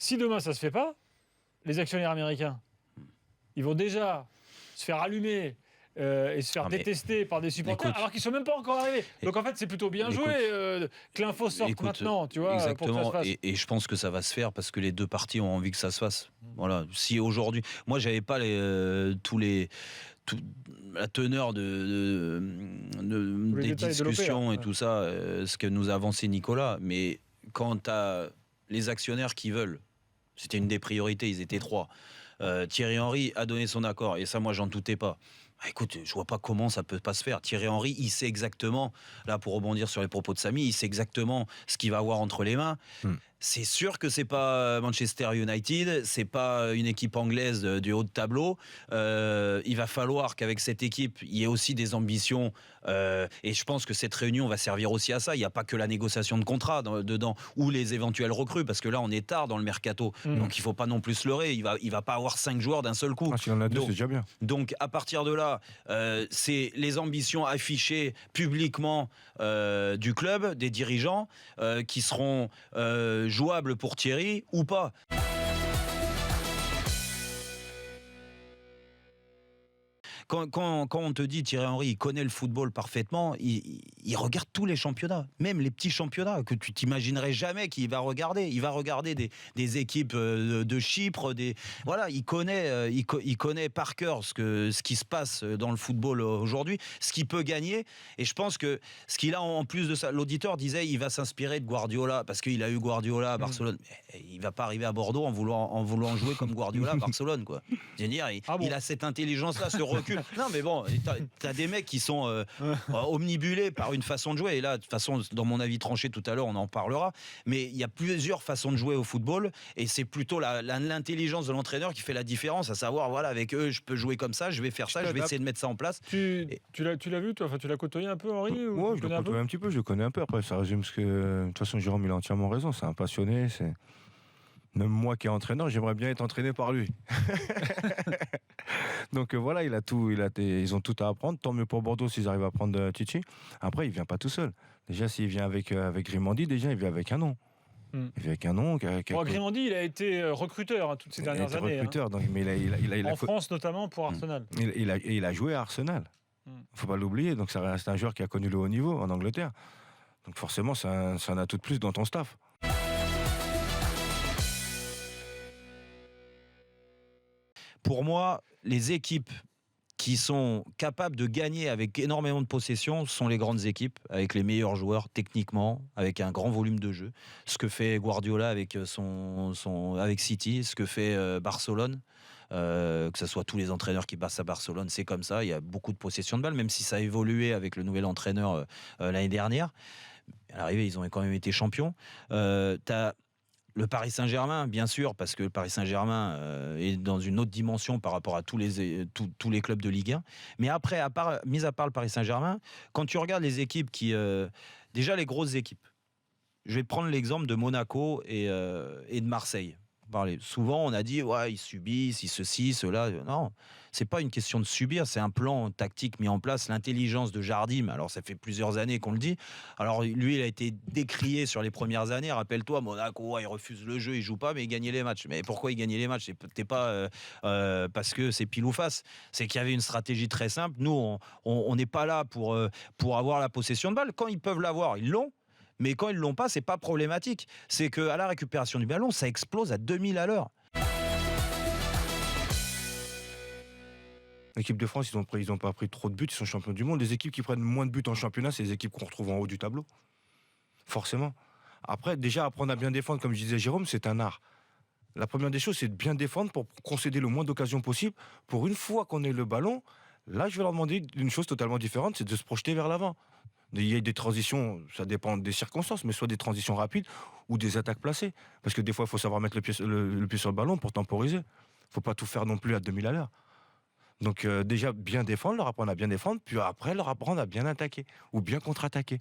Si demain ça se fait pas, les actionnaires américains, ils vont déjà se faire allumer et se faire détester par des supporters, alors qu'ils ne sont même pas encore arrivés. Donc en fait, c'est plutôt bien joué que l'info sorte maintenant, tu vois, exactement, pour que ça se fasse. Et je pense que ça va se faire parce que les deux parties ont envie que ça se fasse. Voilà. Si aujourd'hui, moi, j'avais pas la teneur des discussions et tout ça, ce que nous a avancé Nicolas, mais quand tu as les actionnaires qui veulent, c'était une des priorités, ils étaient 3. Thierry Henry a donné son accord, et ça, moi, j'en doutais pas. Écoute, je vois pas comment ça peut pas se faire. Thierry Henry, il sait exactement, là pour rebondir sur les propos de Samy, il sait exactement ce qu'il va avoir entre les mains. C'est sûr que c'est pas Manchester United, c'est pas une équipe anglaise du haut de tableau. Il va falloir qu'avec cette équipe, il y ait aussi des ambitions. Et je pense que cette réunion va servir aussi à ça. Il n'y a pas que la négociation de contrat dedans ou les éventuelles recrues, parce que là, on est tard dans le mercato. Donc, il faut pas non plus se leurrer. Il va pas avoir 5 joueurs d'un seul coup. S'il en a 2, c'est déjà bien. Donc, à partir de là, c'est les ambitions affichées publiquement du club, des dirigeants, qui seront jouables pour Thierry ou pas. Quand on te dit Thierry Henry, il connaît le football parfaitement, il regarde tous les championnats, même les petits championnats que tu t'imaginerais jamais qu'il va regarder. Il va regarder des équipes de Chypre, voilà, il connaît par cœur ce qui se passe dans le football aujourd'hui, ce qu'il peut gagner. Et je pense que ce qu'il a en plus de ça, l'auditeur disait, il va s'inspirer de Guardiola parce qu'il a eu Guardiola à Barcelone. Mais il va pas arriver à Bordeaux en voulant jouer comme Guardiola à Barcelone, quoi. C'est-à-dire, il a cette intelligence-là, ce recul. Non, mais bon, t'as des mecs qui sont omnibulés par une façon de jouer. Et là, de toute façon, dans mon avis tranché tout à l'heure, on en parlera. Mais il y a plusieurs façons de jouer au football. Et c'est plutôt l'intelligence de l'entraîneur qui fait la différence. À savoir, voilà, avec eux, je peux jouer comme ça, je vais faire ça, je vais essayer de mettre ça en place. Tu l'as vu, toi? Enfin, tu l'as côtoyé un peu, Henry? Ouais, je le côtoie un petit peu, je le connais un peu. Après, ça résume ce que... De toute façon, Jérôme, il a entièrement raison. C'est un passionné, c'est... Même moi qui est entraîneur, j'aimerais bien être entraîné par lui. Donc voilà, ils ont tout à apprendre. Tant mieux pour Bordeaux s'ils arrivent à prendre Titi. Après, il vient pas tout seul. Déjà, s'il vient avec Grimandi, déjà, il vient avec un nom. Il vient avec un nom. Grimandi, il a été recruteur toutes ces dernières années. Recruteur, donc, mais il en France, notamment pour Arsenal. Il a joué à Arsenal. Faut pas l'oublier. Donc ça reste un joueur qui a connu le haut niveau en Angleterre. Donc forcément, c'est un atout de plus dans ton staff. Pour moi, les équipes qui sont capables de gagner avec énormément de possession sont les grandes équipes, avec les meilleurs joueurs techniquement, avec un grand volume de jeu. Ce que fait Guardiola avec avec City, ce que fait Barcelone. Que ce soit tous les entraîneurs qui passent à Barcelone, c'est comme ça. Il y a beaucoup de possession de balle, même si ça a évolué avec le nouvel entraîneur l'année dernière. À l'arrivée, ils ont quand même été champions. T'as le Paris Saint-Germain, bien sûr, parce que le Paris Saint-Germain est dans une autre dimension par rapport à tous les clubs de Ligue 1. Mais après, mis à part le Paris Saint-Germain, quand tu regardes les équipes déjà les grosses équipes, je vais prendre l'exemple de Monaco et de Marseille. Souvent, on a dit, ouais, ils subissent, ils ceci, cela. Non, c'est pas une question de subir, c'est un plan tactique mis en place, l'intelligence de Jardim. Alors, ça fait plusieurs années qu'on le dit. Alors, lui, il a été décrié sur les premières années. Rappelle-toi, Monaco, il refuse le jeu, il joue pas, mais il gagnait les matchs. Mais pourquoi il gagnait les matchs? C'était pas parce que c'est pile ou face. C'est qu'il y avait une stratégie très simple. Nous, on n'est pas là pour avoir la possession de balle. Quand ils peuvent l'avoir, ils l'ont. Mais quand ils l'ont pas, c'est pas problématique. C'est qu'à la récupération du ballon, ça explose à 2000 à l'heure. L'équipe de France, ils ont pas pris trop de buts, ils sont champions du monde. Les équipes qui prennent moins de buts en championnat, c'est les équipes qu'on retrouve en haut du tableau. Forcément. Après, déjà, apprendre à bien défendre, comme je disais Jérôme, c'est un art. La première des choses, c'est de bien défendre pour concéder le moins d'occasions possible. Pour une fois qu'on ait le ballon, là, je vais leur demander une chose totalement différente, c'est de se projeter vers l'avant. Il y a des transitions, ça dépend des circonstances, mais soit des transitions rapides ou des attaques placées. Parce que des fois, il faut savoir mettre le pied sur le ballon pour temporiser. Il ne faut pas tout faire non plus à 2000 à l'heure. Donc déjà, bien défendre, leur apprendre à bien défendre, puis après, leur apprendre à bien attaquer ou bien contre-attaquer.